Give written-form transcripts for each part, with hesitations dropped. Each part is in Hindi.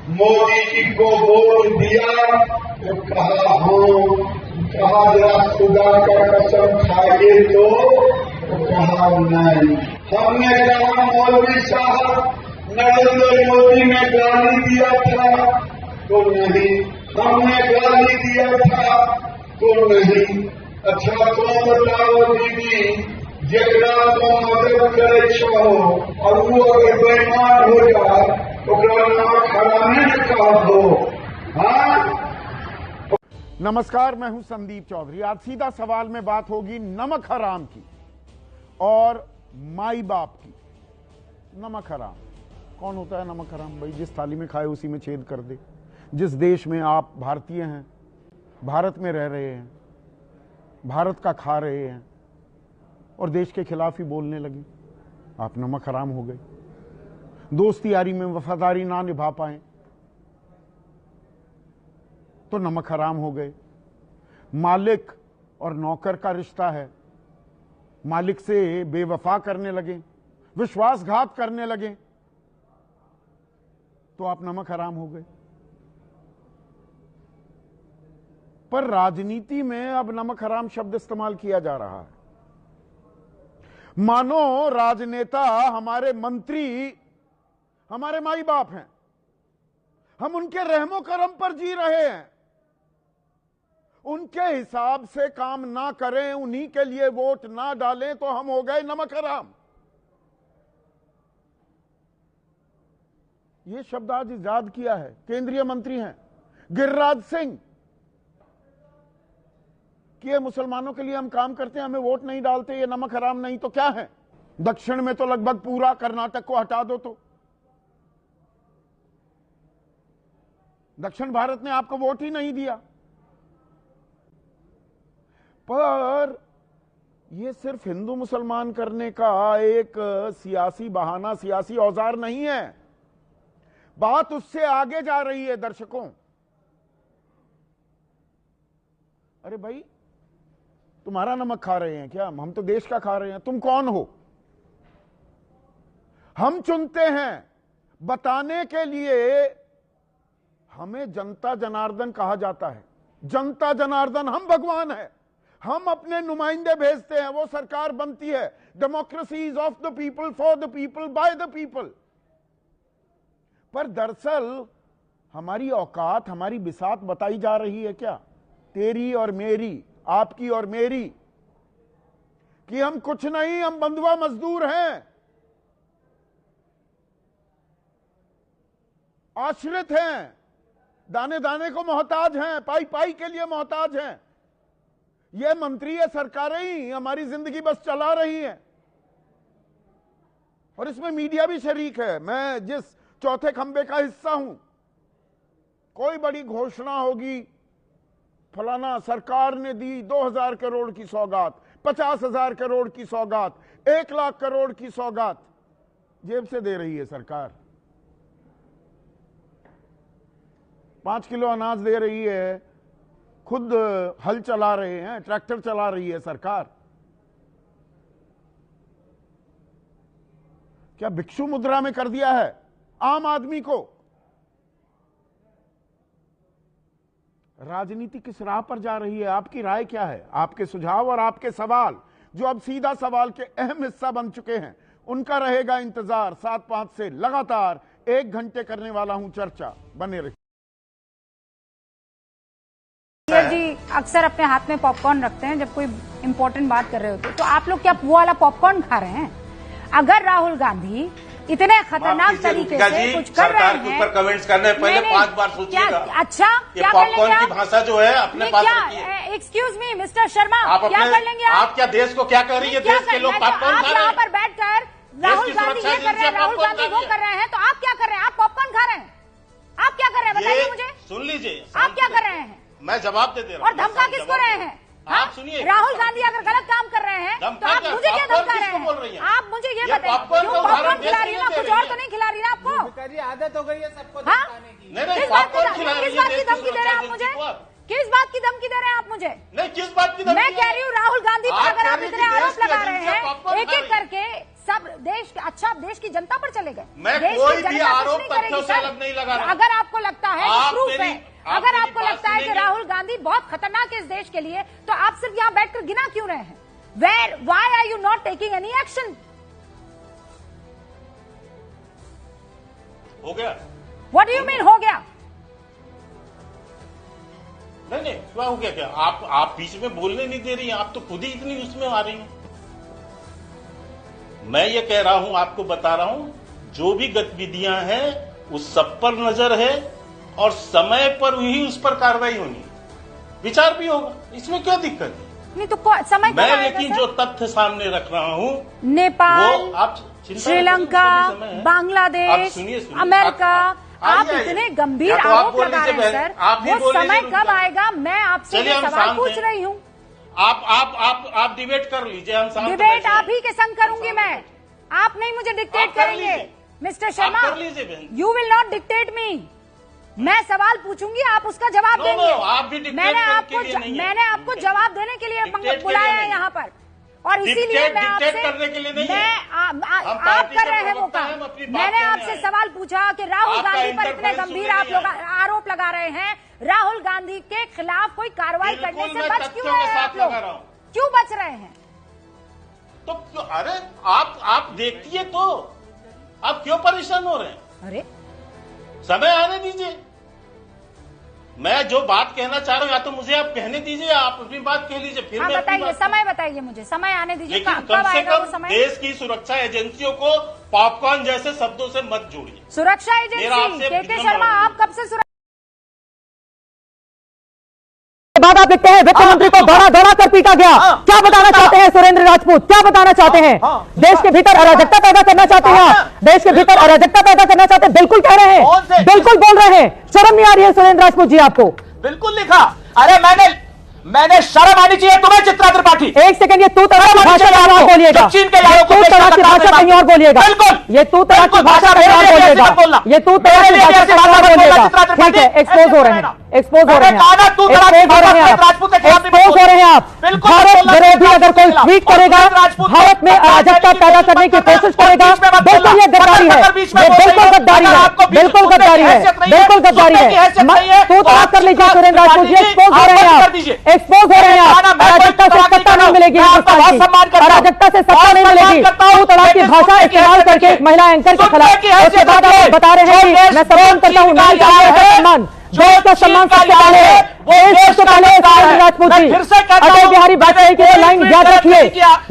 मोदी जी को वोट दिया तो कहा कहा जरा खुदा का कसम खाइए तो कहा नहीं। हमने कहा मौलवी साहब नरेंद्र मोदी ने गाली दिया था तो नहीं, हमने गाली दिया था तो नहीं। अच्छा तो बताओ दीदी, जरा तो मदद करे छो और वो अगर बेईमान हो जाए तो नमक हराने न कहा दो। हाँ, नमस्कार, मैं हूं संदीप चौधरी। आज सीधा सवाल में बात होगी नमक हराम की और माई बाप की। नमक हराम कौन होता है? नमक हराम भाई जिस थाली में खाए उसी में छेद कर दे। जिस देश में आप भारतीय हैं, भारत में रह रहे हैं, भारत का खा रहे हैं और देश के खिलाफ ही बोलने लगे, आप नमक हराम हो गए। दोस्ती यारी में वफादारी ना निभा पाए तो नमक हराम हो गए। मालिक और नौकर का रिश्ता है, मालिक से बेवफा करने लगे, विश्वासघात करने लगे तो आप नमक हराम हो गए। पर राजनीति में अब नमक हराम शब्द इस्तेमाल किया जा रहा है, मानो राजनेता हमारे मंत्री हमारे माई बाप हैं, हम उनके रहमो करम पर जी रहे हैं, उनके हिसाब से काम ना करें, उन्हीं के लिए वोट ना डालें तो हम हो गए नमक हराम। यह शब्द आज इजाद किया है केंद्रीय मंत्री हैं गिरिराज सिंह कि ये मुसलमानों के लिए हम काम करते हैं, हमें वोट नहीं डालते, ये नमक हराम नहीं तो क्या है? दक्षिण में तो लगभग पूरा कर्नाटक को हटा दो तो दक्षिण भारत ने आपको वोट ही नहीं दिया। पर यह सिर्फ हिंदू मुसलमान करने का एक सियासी बहाना, सियासी औजार नहीं है। बात उससे आगे जा रही है दर्शकों। अरे भाई, तुम्हारा नमक खा रहे हैं क्या? हम तो देश का खा रहे हैं। तुम कौन हो? हम चुनते हैं बताने के लिए। हमें जनता जनार्दन कहा जाता है। जनता जनार्दन, हम भगवान हैं। हम अपने नुमाइंदे भेजते हैं, वो सरकार बनती है। Democracy is of the people, for the people, by the people. पर दरअसल हमारी औकात, हमारी बिसात बताई जा रही है क्या? तेरी और मेरी, आपकी और मेरी, कि हम कुछ नहीं, हम बंधुआ मजदूर हैं, आश्रित हैं, दाने दाने को मोहताज हैं, पाई पाई के लिए मोहताज हैं। ये मंत्री, ये सरकारें ही हमारी जिंदगी बस चला रही हैं। और इसमें मीडिया भी शरीक है। मैं जिस चौथे खंबे का हिस्सा हूं, कोई बड़ी घोषणा होगी, फलाना सरकार ने दी 2000 करोड़ की सौगात, 50,000 करोड़ की सौगात, 1 लाख करोड़ की सौगात जेब से दे रही है सरकार। 5 किलो अनाज दे रही है, खुद हल चला रहे हैं, ट्रैक्टर चला रही है सरकार। क्या भिक्षु मुद्रा में कर दिया है आम आदमी को? राजनीति किस राह पर जा रही है? आपकी राय क्या है? आपके सुझाव और आपके सवाल, जो अब सीधा सवाल के अहम हिस्सा बन चुके हैं, उनका रहेगा इंतजार। 7-5 से लगातार 1 घंटे करने वाला हूं चर्चा। बने रहिए। जी अक्सर अपने हाथ में पॉपकॉर्न रखते हैं जब कोई इंपॉर्टेंट बात कर रहे होते, तो आप लोग क्या वो वाला पॉपकॉर्न खा रहे हैं? अगर राहुल गांधी इतने खतरनाक तरीके से कुछ कर रहे हैं, ऊपर कमेंट्स करने पहले 5 बार सोचिएगा। अच्छा, क्या कर लेंगे पॉपकॉर्न की भाषा जो है अपने पास रखिए। एक्सक्यूज मी मिस्टर शर्मा, क्या कर लेंगे आप? क्या देश को क्या कर रही है? देश के लोग पॉपकॉर्न खा रहे हैं। यहाँ पर बैठकर राहुल गांधी ये कर रहे हैं, राहुल गांधी वो कर रहे हैं, तो आप क्या कर रहे हैं? आप पॉपकॉर्न खा रहे हैं? आप क्या कर रहे हैं बताइए मुझे। सुन लीजिए, आप क्या कर रहे हैं? मैं जवाब दे रहा हूँ। और धमका किसको रहे हैं? आप सुनिए, राहुल गांधी अगर गलत काम कर रहे हैं तो आप मुझे क्या धमका रहे हैं? आप मुझे ये बताइए, क्यों पॉपकॉर्न खिला रही है ना? कुछ और तो नहीं खिला रही ना आपको? आदत हो गई है सबको धमकाने की। किस बात की धमकी दे रहे हैं आप मुझे? किस बात की धमकी दे रहे हैं आप मुझे? नहीं, किस बात की धमकी? मैं कह रही हूँ राहुल गांधी पर अगर आप इतने आरोप लगा रहे हैं, एक एक करके सब देश अच्छा देश की जनता पर चले गए। मैं देश कोई की भी जनता कुछ आरोप नहीं तथ्यों करेगी से सर। अलग नहीं लगा रहा। अगर आपको लगता है आप प्रूफ मेरी- है, आप अगर मेरी आपको बात लगता है कि सुनेंगे? राहुल गांधी बहुत खतरनाक है इस देश के लिए, तो आप सिर्फ यहाँ बैठकर गिना क्यों रहे हैं? Why are you not taking any action? हो गया? व्हाट डू यू मीन हो गया? नहीं, क्या हो गया? क्या आप बीच में बोलने नहीं दे रही हैं? आप तो खुद ही इतनी उसमें आ रही हैं। मैं ये कह रहा हूं, आपको बता रहा हूं, जो भी गतिविधियां हैं उस सब पर नजर है और समय पर ही उस पर कार्रवाई होनी है, विचार भी होगा, इसमें क्या दिक्कत है? नहीं तो समय कब मैं आएगा लेकिन सर? जो तथ्य सामने रख रहा हूं नेपाल, वो आप चिंता श्रीलंका, मत करिए, उसका भी समय है। आप बांग्लादेश, सुनिए, अमेरिका, आप आइए, इतने आइए। गंभीर या तो आप आरोप बोल लगा लीजिए रहे हैं बहन, सर, आप ही वो बोल समय लीजिए, कब रुक आएगा? मैं आपसे चलिए, ये हम सवाल शांत पूछ हैं। रही हूँ। आप डिबेट कर लीजिए, हम शांत डिबेट बैठे हैं। आप ही के संग करूंगी मैं, आप नहीं मुझे डिक्टेट आप कर करेंगे। लीजिए। मिस्टर शर्मा, कर लीजिए बहन। यू विल नॉट डिक्टेट मी। मैं सवाल पूछूंगी, आप उसका जवाब नो, देंगे। नो, आप भी डिक्टेट करने के लिए नहीं है। मैंने आपको जवाब देने के लिए डिक्टेट के बुलाया लिए है नहीं। यहाँ पर, और इसीलिए डिक्टेट मैं आपसे करने के लिए नहीं है। हम आप पार्टी कर के रहे हैं वो प्रवक्ता काम। हैं, हम अपनी बात मैंने कहने आपसे आए हैं। सवाल पूछा कि राहुल आपका गांधी पर इतने इंटरफेरेंस गंभीर सुनने नहीं आरोप लगा रहे हैं, राहुल गांधी के खिलाफ कोई कार्रवाई बिल्कुल, करने से मैं बच क्यों तथ्यों रहे के हैं? साथ आप लोग लगा रहा हूं। क्यों बच रहे हैं? तो अरे आप देखिए तो आप क्यों परेशान हो रहे हैं? अरे समय आने दीजिए। मैं जो बात कहना चाह रहा हूं या तो मुझे आप कहने दीजिए, आप अपनी बात कह लीजिए, फिर हाँ मैं अपनी बताइए, बात समय बताइए मुझे, समय आने दीजिए। लेकिन कब कम से आएगा वो कम समय? देश की सुरक्षा एजेंसियों को पॉपकॉर्न जैसे शब्दों से मत जोड़िए। सुरक्षा मेरा एजेंसी आपसे के विनम्र शर्मा, अनुरोध आप कब से सुरक्षा के बाद आप लिखते हैं वित्त मंत्री को दौड़ा दौड़ा कर पीटा गया। क्या बताना चाहते हैं सुरेंद्र राजपूत? क्या बताना चाहते हैं? देश के भीतर अराजकता पैदा करना चाहते हैं आप? देश के भीतर अराजकता पैदा करना चाहते हैं? बिल्कुल कह रहे हैं, बिल्कुल बोल रहे हैं। शर्म नहीं आ रही है सुरेंद्र राजपूत जी आपको? बिल्कुल लिखा। अरे मैंने शर्म आनी चाहिए तुम्हें चित्रा त्रिपाठी। एक सेकंड, ये तू तड़ाक की भाषा कहीं और बोलिएगा। चीन के यारों को तू तड़ाक की भाषा कहीं और बोलिएगा। बिल्कुल, ये तू तड़ाक की भाषा कहीं और बोलिएगा। ये तू तड़ाक की भाषा कहीं और बोलिएगा। ठीक है, एक्सपोज हो रहे हैं, एक्सपोज हो रहे हैं, एक्सपोज हो रहे हैं आप, एक्सपोज हो रहे हैं आप। भारत विरोधी अगर कोई ट्वीट करेगा, भारत में अराजकता पैदा करने की कोशिश करेगा, बिल्कुल ये गद्दारी है, ये बिल्कुल गद्दारी है, बिल्कुल गद्दारी है, बिल्कुल गद्दारी है। तू तड़ाक कर लीजिए सुरेंद्र राजपूत जी, एक्सपोज हो रहे हैं आप, एक्सपोज हो रहे हैं आप। अराजकता से सत्ता नहीं मिलेगी हिंदुस्तान की, अराजकता से सत्ता नहीं मिलेगी। तू तड़ाक की भाषा इस्तेमाल करके एक महिला एंकर के खिलाफ, उसके बाद आप बता रहे हैं कि मैं सम्मान करता हूं, नारी का सम्मान, देश का सम्मान सबसे पहले है, देश सबसे पहले है सुरेंद्र राजपूत जी। अटल बिहारी वाजपेयी की तो लाइन याद रखिए,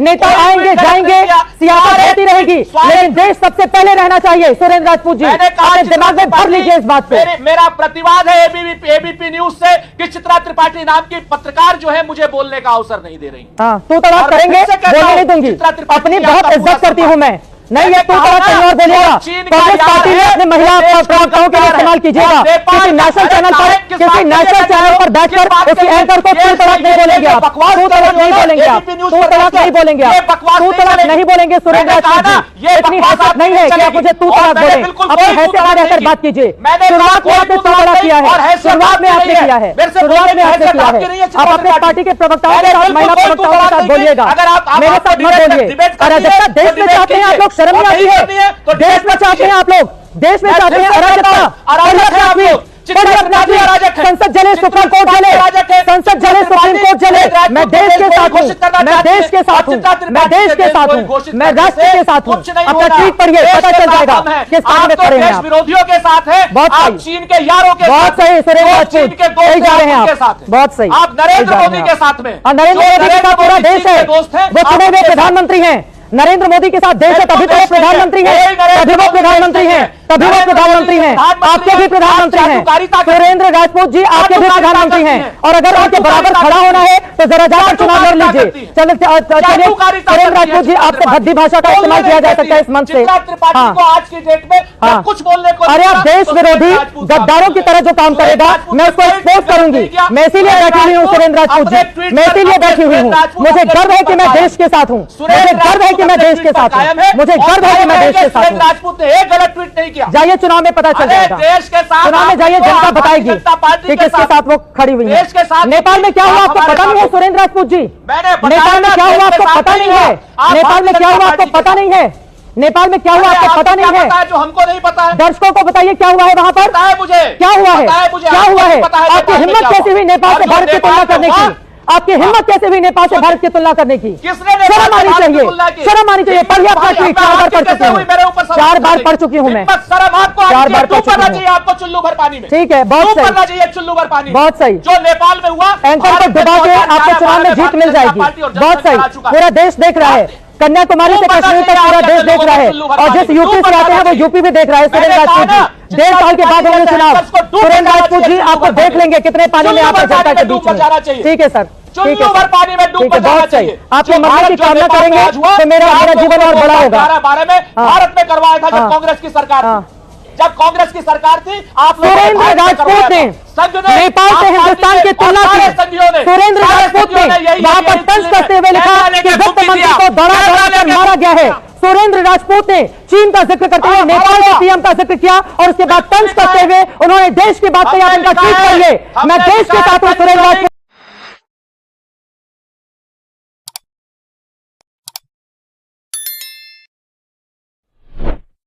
नेता आएंगे जाएंगे, सियासत होती रहेगी, लेकिन देश सबसे पहले रहना चाहिए सुरेंद्र राजपूत जी। अपने दिमाग में भर लीजिए इस बात पे। मेरा प्रतिवाद है एबीपी न्यूज से कि चित्रा त्रिपाठी नाम की पत्रकार जो है मुझे बोलने का अवसर नहीं दे रही। हाँ, तू तड़ाक करेंगे, बोलने नहीं दूंगी। अपनी बहुत इज्जत करती हूं मैं। नहीं, ये तू तड़ाक कहीं और बोलिएगा। कांग्रेस पार्टी में अपने महिला प्रवक्ताओं के लिए इस्तेमाल कीजिएगा। किसी नेशनल चैनल पर बैठकर उसी एंकर को तू तड़ाक नहीं बोलेंगे आप, तू तड़ाक नहीं बोलेंगे आप, तू तड़ाक नहीं बोलेंगे आप, तू तड़ाक नहीं बोलेंगे सुरेंद्र राजपूत जी। इतनी हैसियत नहीं है कि आप मुझे तू तड़ाक बोलें, अपनी हैसियत में रहकर बात कीजिए। शुरुआत में आपने तू तड़ाक किया है, शुरुआत में आपने किया है, शुरुआत में आपने किया है। आप अपने पार्टी के प्रवक्ताओं के साथ, महिला प्रवक्ताओं के साथ बोलिएगा, मेरे साथ मत बोलिए। अराजकता देश में चाहते हैं आप लोग, शर्म नहीं आती है? देश में चाहते हैं आप लोग, देश में चाहते हैं अराजकता। संसद जले, सुप्रीम कोर्ट जले, संसद जले, सुप्रीम कोर्ट जले। मैं देश के साथ हूँ, मैं देश के साथ हूँ, मैं देश के साथ हूँ, मैं राष्ट्र के साथ हूँ। अपना ट्वीट पढ़िए, पता चल जाएगा किस पार्टी में खड़े हैं आप। विरोधियों के साथ है, बहुत आप सही, चीन के यारों के बहुत साथ, सही सुरेंद्र चीन राजपूत, के दोस्त सही जा रहे हैं उनके आप, साथ है। बहुत सही। आप नरेंद्र मोदी के साथ में, नरेंद्र मोदी के साथ पूरा देश है, वो चुने हुए प्रधानमंत्री हैं। नरेंद्र मोदी के साथ देश है, तभी तो वो प्रधानमंत्री हैं, तभी वो प्रधानमंत्री हैं, तभी वो प्रधानमंत्री हैं। आपके भी प्रधानमंत्री हैं सुरेंद्र राजपूत जी, आपके भी प्रधानमंत्री हैं। और अगर उनके बराबर खड़ा होना है तो जरा जाकर चुनाव लड़ लीजिए। चलिए सुरेंद्र राजपूत जी, आपसे भद्दी भाषा का इस्तेमाल किया जा सकता है इस मंच से। हाँ, आज की डेट में कुछ बोलने को, अरे आप देश विरोधी गद्दारों की तरह जो काम करेगा मैं उसको एक्सपोज करूंगी। मैं इसीलिए बैठी हुई हूँ सुरेंद्र राजपूत जी, मैं इसीलिए बैठी हुई हूँ। मुझे गर्व है कि मैं देश के साथ हूँ, मुझे गर्व है कि मैं देश के साथ हूँ, मुझे गर्व है कि मैं देश के साथ हूँ। राजपूत ने एक गलत ट्वीट नहीं किया। जाइए चुनाव में पता चल जाएगा, देश के साथ चुनाव में जाइए, जनता बताएगी कि किसके साथ वो खड़ी हुई है। देश के साथ नेपाल में क्या हुआ आपको पता नहीं है सुरेंद्र राजपूत जी? नेपाल में क्या हुआ आपको पता नहीं है? नेपाल में क्या हुआ आपको पता नहीं है? नेपाल में क्या हुआ आपको पता नहीं है? जो हमको नहीं पता है, दर्शकों को बताइए क्या हुआ है वहां पर? पता है मुझे, क्या हुआ है? क्या हुआ है? आपकी हिम्मत कैसे हुई नेपाल से भारत की तुलना करने की? आपकी हिम्मत कैसे हुई नेपाल से भारत की तुलना करने की? शर्म आनी चाहिए, शर्म आनी चाहिए। पढ़िए अपना ट्वीट, 4 बार पढ़ चुकी हूँ, 4 बार पढ़ चुकी हूँ मैं, 4 बार पढ़ चुकी हूँ। आपको चुल्लू भर पानी में, ठीक है, बहुत करना सही, चाहिए चुल्लू भर पानी, बहुत सही। जो नेपाल में हुआ, एंकर को दबा के आपको चुनाव में जीत मिल जाएगी, बहुत सही। पूरा देश देख रहा है, कन्याकुमारी से कश्मीर तक पूरा देश देख रहा है, और जिस यूपी से आते हैं वो यूपी भी देख रहा है। सुरेंद्र राजपूत जी 1.5 साल के बाद होंगे चुनाव। सुरेंद्र राजपूत जी आपको देख लेंगे कितने पानी में आप जनता के बीच में। ठीक है सर, ठीक है, पानी में डूब ठीक है, बहुत सही। आपके मरने की कामना करेंगे तो मेरा जीवन और बड़ा होगा। बारे में भारत में करवाया था जब कांग्रेस की सरकार थी, जब कांग्रेस की सरकार थी, आप सुरेंद्र राजपूत ने नेपाल से हिंदुस्तान की तुलना की। सुरेंद्र राजपूत ने वहां पर तंज करते हुए लिखा कि वित्त मंत्री को दौड़ा कर मारा गया है। सुरेंद्र राजपूत ने चीन का जिक्र करते हुए नेपाल के पीएम का जिक्र किया, और उसके बाद तंज करते हुए उन्होंने देश की बात कही। आप इनका ट्वीट करिए, मैं देश के साथ हूं सुरेंद्र राजपूत।